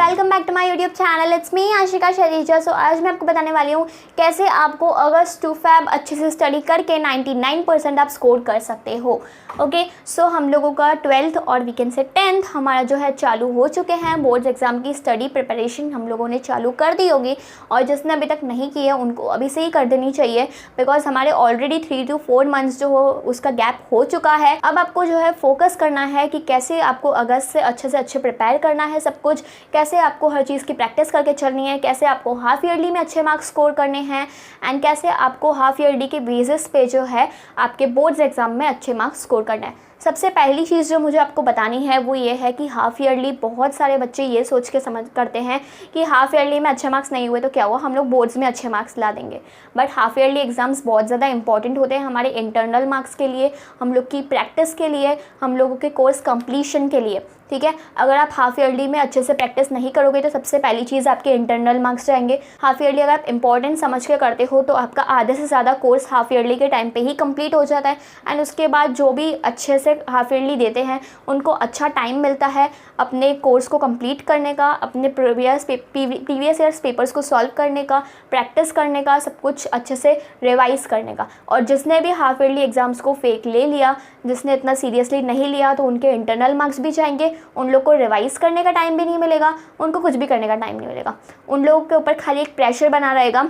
Welcome back to my YouTube channel. It's me Ashika Shareeja. So आज मैं आपको बताने वाली हूँ कैसे आपको अगस्त टू फेब अच्छे से स्टडी करके 99% आप स्कोर कर सकते हो। ओके, सो हम लोगों का 12th और वी कैन से 10th हमारा जो है चालू हो चुके हैं। बोर्ड्स एग्ज़ाम की स्टडी प्रिपरेशन हम लोगों ने चालू कर दी होगी और जिसने अभी तक नहीं की है उनको अभी से ही कर देनी चाहिए, बिकॉज हमारे ऑलरेडी 3 to 4 मंथ्स जो हो उसका गैप हो चुका है। अब आपको जो है फोकस करना है कि कैसे आपको अगस्त से अच्छे प्रिपेयर करना है सब कुछ, कैसे आपको हर चीज़ की प्रैक्टिस करके चलनी है, कैसे आपको हाफ ईयरली में अच्छे मार्क्स स्कोर करने हैं एंड कैसे आपको हाफ ईयरली के बेसिस पे जो है आपके बोर्ड्स एग्ज़ाम में अच्छे मार्क्स स्कोर करना है। सबसे पहली चीज़ जो मुझे आपको बतानी है वो ये है कि हाफ़ ईयरली बहुत सारे बच्चे ये सोच के समझ करते हैं कि हाफ़ ईयरली में अच्छे मार्क्स नहीं हुए तो क्या हुआ, हम लोग बोर्ड्स में अच्छे मार्क्स ला देंगे। बट हाफ़ ईयरली एग्ज़ाम्स बहुत ज़्यादा इंपॉर्टेंट होते हैं हमारे इंटरनल मार्क्स के लिए, हम लोग की प्रैक्टिस के लिए, हम लोगों के कोर्स कंप्लीशन के लिए। ठीक है, अगर आप हाफ़ ईयरली में अच्छे से प्रैक्टिस नहीं करोगे तो सबसे पहली चीज़ आपके इंटरनल मार्क्स जाएंगे। हाफ़ ईयरली अगर आप इंपॉर्टेंट समझ के करते हो तो आपका आधे से ज़्यादा कोर्स हाफ़ ईयरली के टाइम पे ही कंप्लीट हो जाता है एंड उसके बाद जो भी अच्छे से हाफ़ ईयरली देते हैं उनको अच्छा टाइम मिलता है अपने कोर्स को कंप्लीट करने का, अपने प्रीवियस ईयर्स पेपर्स को सॉल्व करने का, प्रैक्टिस करने का, सब कुछ अच्छे से रिवाइज़ करने का। और जिसने भी हाफ़ ईयरली एग्ज़ाम्स को फेक ले लिया, जिसने इतना सीरियसली नहीं लिया, तो उनके इंटरनल मार्क्स भी जाएंगे, उन लोग को रिवाइज़ करने का टाइम भी नहीं मिलेगा, उनको कुछ भी करने का टाइम नहीं मिलेगा। उन लोगों के ऊपर खाली एक प्रेशर बना रहेगा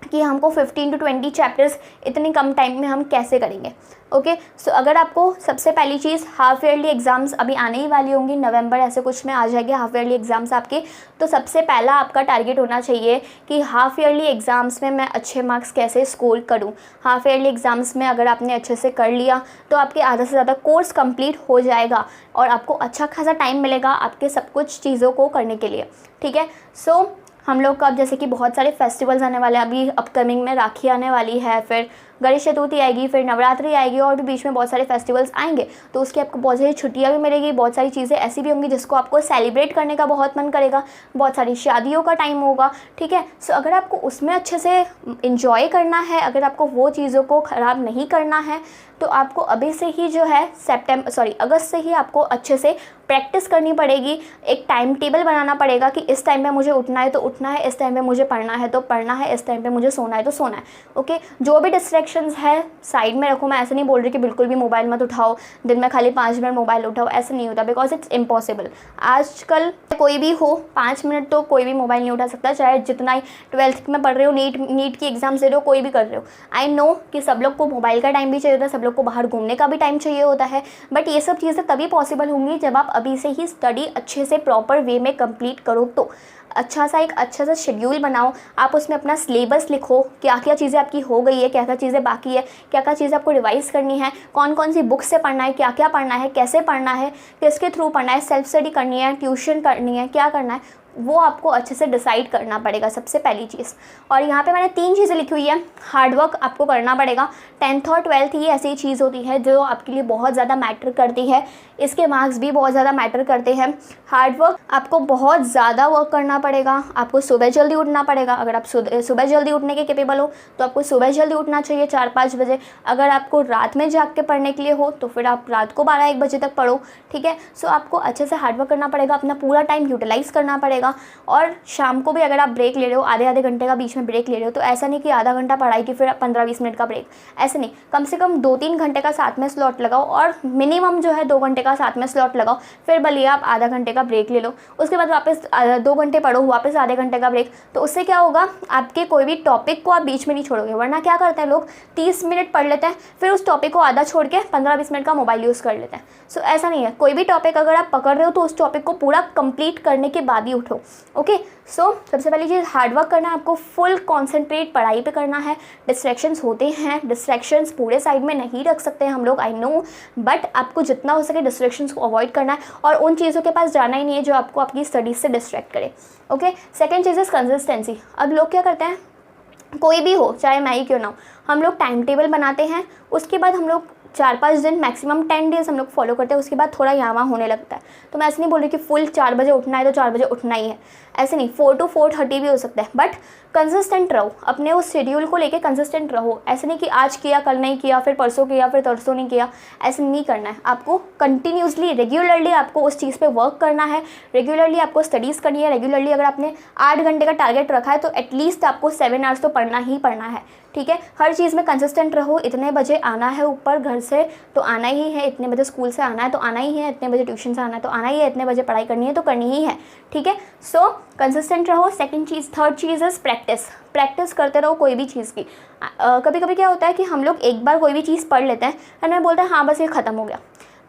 कि हमको 15 to 20 चैप्टर्स इतने कम टाइम में हम कैसे करेंगे। ओके, सो अगर आपको सबसे पहली चीज़ हाफ़ ईयरली एग्ज़ाम्स अभी आने ही वाली होंगी, नवंबर ऐसे कुछ में आ जाएंगे हाफ़ ईयरली एग्ज़ाम्स आपके, तो सबसे पहला आपका टारगेट होना चाहिए कि हाफ़ ईयरली एग्ज़ाम्स में मैं अच्छे मार्क्स कैसे स्कोर करूं। हाफ़ ईयरली एग्ज़ाम्स में अगर आपने अच्छे से कर लिया तो आपके आधा से ज़्यादा कोर्स कंप्लीट हो जाएगा और आपको अच्छा खासा टाइम मिलेगा आपके सब कुछ चीज़ों को करने के लिए। ठीक है, सो हम लोग का अब जैसे कि बहुत सारे फेस्टिवल्स आने वाले हैं, अभी अपकमिंग में राखी आने वाली है, फिर गणेश चतुर्थी आएगी, फिर नवरात्रि आएगी और भी बीच में बहुत सारे फेस्टिवल्स आएंगे, तो उसकी आपको बहुत सारी छुट्टियां भी मिलेगी। बहुत सारी चीज़ें ऐसी भी होंगी जिसको आपको सेलिब्रेट करने का बहुत मन करेगा, बहुत सारी शादियों का टाइम होगा। ठीक है, सो अगर आपको उसमें अच्छे से इंजॉय करना है, अगर आपको वो चीज़ों को ख़राब नहीं करना है, तो आपको अभी से ही जो है अगस्त से ही आपको अच्छे से प्रैक्टिस करनी पड़ेगी। एक टाइम टेबल बनाना पड़ेगा कि इस टाइम पे मुझे उठना है तो उठना है, इस टाइम पे मुझे पढ़ना है तो पढ़ना है, इस टाइम पे मुझे सोना है तो सोना है। ओके, जो भी डिस्ट्रैक्शंस है साइड में रखो। मैं ऐसे नहीं बोल रही कि बिल्कुल भी मोबाइल मत उठाओ, दिन में खाली 5 मिनट मोबाइल उठाओ, ऐसे नहीं होता, बिकॉज इट्स इम्पॉसिबल। आजकल कोई भी हो 5 मिनट तो कोई भी मोबाइल नहीं उठा सकता, चाहे जितना ही 12th में पढ़ रहे हो, नीट की एग्जाम्स दे रहे हो, कोई भी कर रहे हो। आई नो कि सब लोग को मोबाइल का टाइम भी चाहिए होता है, सब लोग को बाहर घूमने का भी टाइम चाहिए होता है, बट ये सब चीज़ें तभी पॉसिबल होंगी जब आप अभी से ही स्टडी अच्छे से प्रॉपर वे में कंप्लीट करो। तो एक अच्छा सा शेड्यूल बनाओ, आप उसमें अपना सिलेबस लिखो, क्या क्या चीज़ें आपकी हो गई है, क्या क्या चीज़ें बाकी है, क्या क्या चीज़ें आपको रिवाइज़ करनी है, कौन कौन सी बुक से पढ़ना है, क्या क्या पढ़ना है, कैसे पढ़ना है, किसके थ्रू पढ़ना है, सेल्फ स्टडी करनी है, ट्यूशन करनी है, क्या करना है, वो आपको अच्छे से डिसाइड करना पड़ेगा सबसे पहली चीज़। और यहाँ पे मैंने 3 चीज़ें लिखी हुई है। हार्डवर्क आपको करना पड़ेगा। 10th और 12th ही ऐसी चीज़ होती है जो आपके लिए बहुत ज़्यादा मैटर करती है, इसके मार्क्स भी बहुत ज़्यादा मैटर करते हैं। हार्डवर्क आपको बहुत ज़्यादा वर्क करना पड़ेगा, आपको सुबह जल्दी उठना पड़ेगा। अगर आप सुबह जल्दी उठने के कैपेबल हो तो आपको सुबह जल्दी उठना चाहिए 4-5 बजे। अगर आपको रात में जाग के पढ़ने के लिए हो तो फिर आप रात को 12-1 बजे तक पढ़ो। ठीक है, सो आपको अच्छे से हार्डवर्क करना पड़ेगा, अपना पूरा टाइम यूटिलाइज़ करना पड़ेगा। और शाम को भी अगर आप ब्रेक ले रहे हो, आधे घंटे का बीच में ब्रेक ले रहे हो, तो ऐसा नहीं कि आधा घंटा पढ़ाई की फिर 15-20 मिनट का ब्रेक, ऐसे नहीं, कम से कम 2-3 घंटे का साथ में स्लॉट लगाओ और मिनिमम जो है 2 घंटे का साथ में स्लॉट लगाओ। फिर भले आप आधा घंटे का ब्रेक ले लो, उसके बाद वापस 2 घंटे पढ़ो, वापस आधे घंटे का ब्रेक। तो उससे क्या होगा, आपके कोई भी टॉपिक को आप बीच में नहीं छोड़ोगे। वरना क्या करते हैं लोग, 30 मिनट पढ़ लेते हैं, फिर उस टॉपिक को आधा छोड़ के 15-20 मिनट का मोबाइल यूज़ कर लेते हैं। सो ऐसा नहीं है, कोई भी टॉपिक अगर आप पकड़ रहे हो तो उस टॉपिक को पूरा कंप्लीट करने के बाद ही उठो। ओके, सो सबसे पहली चीज़ हार्डवर्क करना है, आपको फुल कॉन्सेंट्रेट पढ़ाई पे करना है। डिस्ट्रैक्शंस होते हैं, डिस्ट्रैक्शंस पूरे साइड में नहीं रख सकते हैं हम लोग, आई नो, बट आपको जितना हो सके डिस्ट्रैक्शंस को अवॉइड करना है और उन चीज़ों के पास जाना ही नहीं है जो आपको आपकी स्टडीज़ से डिस्ट्रैक्ट करे। Okay, second cheese is consistency. अब लोग क्या करते हैं, कोई भी हो, चाहे मैं ही क्यों ना हो, हम लोग टाइम टेबल बनाते हैं, उसके बाद हम लोग 4-5 दिन मैक्सिमम 10 डेज़ हम लोग फॉलो करते हैं, उसके बाद थोड़ा यहाँ वहाँ होने लगता है। तो मैं ऐसे नहीं बोल रही कि फुल 4 बजे उठना है तो 4 बजे उठना ही है, ऐसे नहीं, 4 to 4:30 भी हो सकता है, बट कंसिस्टेंट रहो, अपने उस शेड्यूल को लेके कंसिस्टेंट रहो। ऐसे नहीं कि आज किया कल नहीं किया, फिर परसों किया फिर तरसों नहीं किया, ऐसे नहीं करना है। आपको कंटिन्यूसली रेगुलरली आपको उस चीज़ पे वर्क करना है, रेगुलरली आपको स्टडीज़ करनी है। रेगुलरली अगर आपने 8 घंटे का टारगेट रखा है तो एटलीस्ट आपको 7 आवर्स तो पढ़ना ही पढ़ना है, ठीक है। हर चीज़ में कंसिस्टेंट रहो। इतने बजे आना है ऊपर घर से तो आना ही है, इतने बजे स्कूल से आना है तो आना ही है, इतने बजे ट्यूशन से आना है तो आना ही है, इतने बजे पढ़ाई करनी है तो करनी ही है, ठीक है। सो कंसिस्टेंट रहो। थर्ड चीज़ इज़ प्रैक्टिस करते रहो कोई भी चीज़ की। कभी कभी क्या होता है कि हम लोग एक बार कोई भी चीज़ पढ़ लेते हैं और मैं बोलते हैं हाँ बस ये ख़त्म हो गया,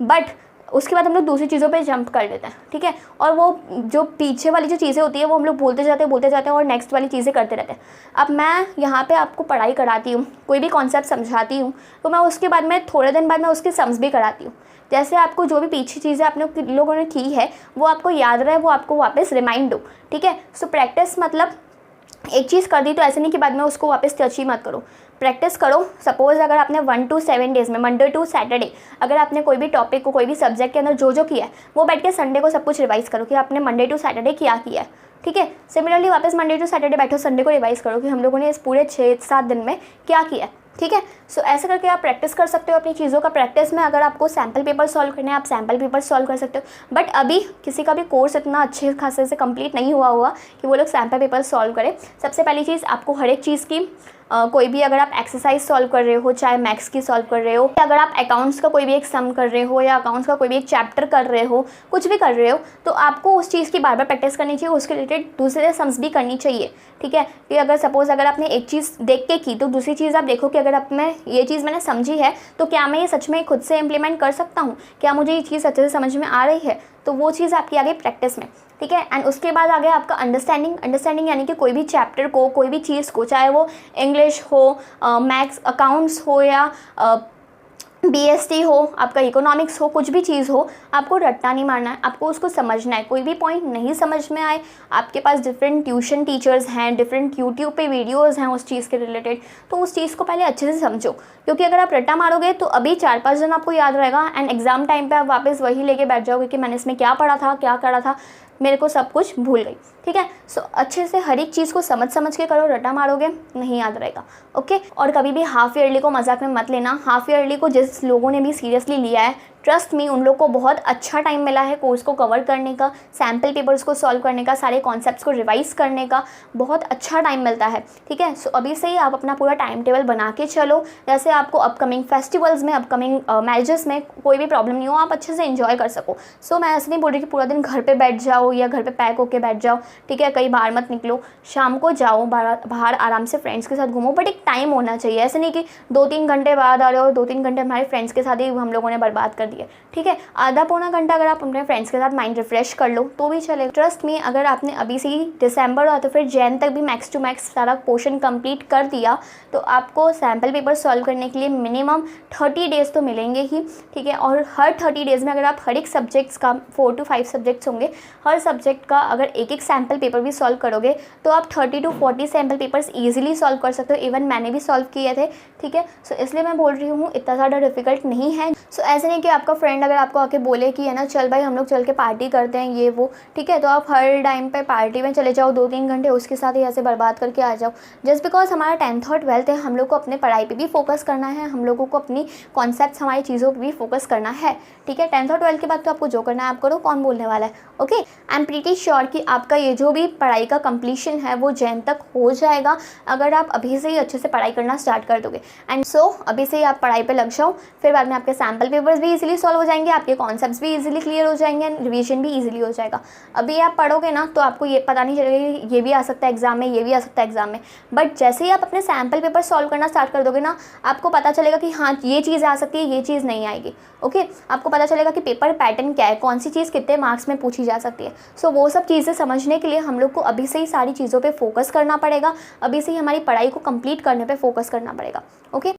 बट उसके बाद हम लोग दूसरी चीज़ों पे जंप कर लेते हैं, ठीक है। और वो जो पीछे वाली जो चीज़ें होती है वो हम लोग बोलते जाते हैं और नेक्स्ट वाली चीज़ें करते रहते हैं। अब मैं यहाँ पे आपको पढ़ाई कराती हूँ, कोई भी कॉन्सेप्ट समझाती हूँ तो मैं उसके बाद में थोड़े दिन बाद मैं उसकी सम्स भी कराती हूँ। जैसे आपको जो भी पीछे चीज़ें आपने लोगों ने की है वो आपको याद रहे, वो आपको वापस रिमाइंड हो, ठीक है। सो प्रैक्टिस मतलब एक चीज़ कर दी तो ऐसे नहीं कि बाद में उसको वापस टच ही मत करो, प्रैक्टिस करो। सपोज़ अगर आपने 1 to 7 डेज़ में मंडे टू सैटरडे अगर आपने कोई भी टॉपिक को कोई भी सब्जेक्ट के अंदर जो किया है वो बैठ के संडे को सब कुछ रिवाइज़ करो कि आपने मंडे टू सैटरडे क्या किया है, ठीक है। सिमिलरली वापस मंडे टू सैटरडे बैठो, संडे को रिवाइज़ करो कि हम लोगों ने इस पूरे 6-7 दिन में क्या किया है, ठीक है। सो ऐसे करके आप प्रैक्टिस कर सकते हो अपनी चीज़ों का। प्रैक्टिस में अगर आपको सैम्पल पेपर सॉल्व करने हैं आप सैम्पल पेपर सॉल्व कर सकते हो, बट अभी किसी का भी कोर्स इतना अच्छे खासे से कंप्लीट नहीं हुआ होगा कि वो लोग सैम्पल पेपर सॉल्व करें। सबसे पहली चीज़ आपको हर एक चीज़ की कोई भी अगर आप एक्सरसाइज सॉल्व कर रहे हो, चाहे मैथ्स की सॉल्व कर रहे हो, या अगर आप अकाउंट्स का कोई भी एक सम कर रहे हो या अकाउंट्स का कोई भी एक चैप्टर कर रहे हो, कुछ भी कर रहे हो, तो आपको उस चीज़ की बार बार प्रैक्टिस करनी चाहिए, उसके रिलेटेड दूसरे सम्स भी करनी चाहिए, ठीक है। कि अगर सपोज़ अगर आपने एक चीज़ देख के की तो दूसरी चीज़ आप देखो कि अगर अब मैं ये चीज़ मैंने समझी है तो क्या मैं ये सच में खुद से इम्प्लीमेंट कर सकता हूँ, क्या मुझे ये चीज़ अच्छे से समझ में आ रही है, तो वो चीज़ आपकी आ गई प्रैक्टिस में, ठीक है। एंड उसके बाद आ गया आपका अंडरस्टैंडिंग यानी कि कोई भी चैप्टर को, कोई भी चीज़ को, चाहे वो इंग्लिश हो, मैथ्स अकाउंट्स हो या BST हो, आपका इकोनॉमिक्स हो, कुछ भी चीज़ हो, आपको रट्टा नहीं मारना है, आपको उसको समझना है। कोई भी पॉइंट नहीं समझ में आए, आपके पास डिफरेंट ट्यूशन टीचर्स हैं, डिफरेंट यूट्यूब पे वीडियोस हैं उस चीज़ के रिलेटेड, तो उस चीज़ को पहले अच्छे से समझो, क्योंकि अगर आप रट्टा मारोगे तो अभी 4-5 दिन आपको याद रहेगा एंड एग्ज़ाम टाइम पर आप वापस वही लेके बैठ जाओगे कि मैंने इसमें क्या पढ़ा था, क्या करा था, मेरे को सब कुछ भूल गई, ठीक है। सो अच्छे से हर एक चीज़ को समझ के करो, रटा मारोगे नहीं याद रहेगा, ओके। और कभी भी हाफ ईयरली को मजाक में मत लेना। हाफ ईयरली को जिस लोगों ने भी सीरियसली लिया है, ट्रस्ट मी उन लोग को बहुत अच्छा टाइम मिला है कोर्स को कवर करने का, सैम्पल पेपर्स को सॉल्व करने का, सारे कॉन्सेप्ट्स को रिवाइज करने का बहुत अच्छा टाइम मिलता है, ठीक है। सो अभी से ही आप अपना पूरा टाइम टेबल बना के चलो, जैसे आपको अपकमिंग फेस्टिवल्स में, अपकमिंग मैरिजेस में कोई भी प्रॉब्लम नहीं हो, आप अच्छे से एंजॉय कर सको। सो मैं ऐसे नहीं बोल रही कि पूरा दिन घर पर बैठ जाओ या घर पर पैक होकर बैठ जाओ, ठीक है, कहीं बाहर मत निकलो, शाम को जाओ बाहर आराम से फ्रेंड्स के साथ घूमो, बट एक टाइम होना चाहिए। ऐसे नहीं कि 2-3 घंटे बाद आ रहे हो, 2-3 घंटे हमारे फ्रेंड्स के साथ ही हम लोगों ने बर्बाद कर दिए, ठीक है। आधा पौना घंटा अगर आप अपने फ्रेंड्स के साथ माइंड रिफ्रेश कर लो तो भी चलेगा। ट्रस्ट मी, अगर आपने अभी से ही दिसंबर और तो फिर जैन तक भी मैक्स टू मैक्स सारा पोर्शन कंप्लीट कर दिया तो आपको सैम्पल पेपर सॉल्व करने के लिए मिनिमम 30 डेज़ तो मिलेंगे ही, ठीक है। और हर 30 डेज़ में अगर आप हर एक सब्जेक्ट्स का 4 to 5 सब्जेक्ट्स होंगे, हर सब्जेक्ट का अगर एक सैम्पल पेपर भी सॉल्व करोगे तो आप 30 to 40 sample papers easily solve कर सकते हो। इवन मैंने भी सॉल्व किए थे, ठीक है। सो इसलिए मैं बोल रही हूँ इतना ज़्यादा डिफिकल्ट नहीं है। सो ऐसे नहीं कि आपका फ्रेंड अगर आपको आके बोले कि है ना चल भाई हम लोग चल के पार्टी करते हैं ये वो, ठीक है, तो आप हर टाइम पे पार्टी में चले जाओ, 2-3 घंटे उसके साथ ही ऐसे बर्बाद करके आ जाओ। जस्ट बिकॉज हमारा 10th और 12th है, हम लोग को अपने पढ़ाई पे भी फोकस करना है, हम लोगों को अपनी कॉन्सेप्ट्स हमारी चीज़ों पर भी फोकस करना है, ठीक है। 10th और 12th के बाद तो आपको जो करना है आप करो, कौन बोलने वाला है, okay. I am pretty sure कि आपका ये जो भी पढ़ाई का कंप्लीशन है वो जैन तक हो जाएगा अगर आप अभी से ही अच्छे से पढ़ाई करना स्टार्ट कर दोगे। एंड सो अभी से ही आप पढ़ाई पे लग जाओ, फिर बाद में आपके सैम्पल पेपर्स भी इजीली सॉल्व हो जाएंगे, आपके कॉन्सेप्ट्स भी इजीली क्लियर हो जाएंगे एंड रिवीजन भी इजीली हो जाएगा। अभी आप पढ़ोगे ना तो आपको ये पता नहीं चलेगा ये भी आ सकता है एग्जाम में, ये भी आ सकता है एग्जाम में, बट जैसे ही आप अपने सैम्पल पेपर सॉल्व करना स्टार्ट कर दोगे ना आपको पता चलेगा कि हाँ ये चीज़ आ सकती है, ये चीज़ नहीं आएगी, ओके। आपको पता चलेगा कि पेपर पैटर्न क्या है, कौन सी चीज़ कितने मार्क्स में पूछी जा सकती है। सो वो सब चीज़ें समझने के लिए हम लोग को अभी से ही सारी चीज़ों पे फोकस करना पड़ेगा, अभी से ही हमारी पढ़ाई को कंप्लीट करने पे फोकस करना पड़ेगा, ओके।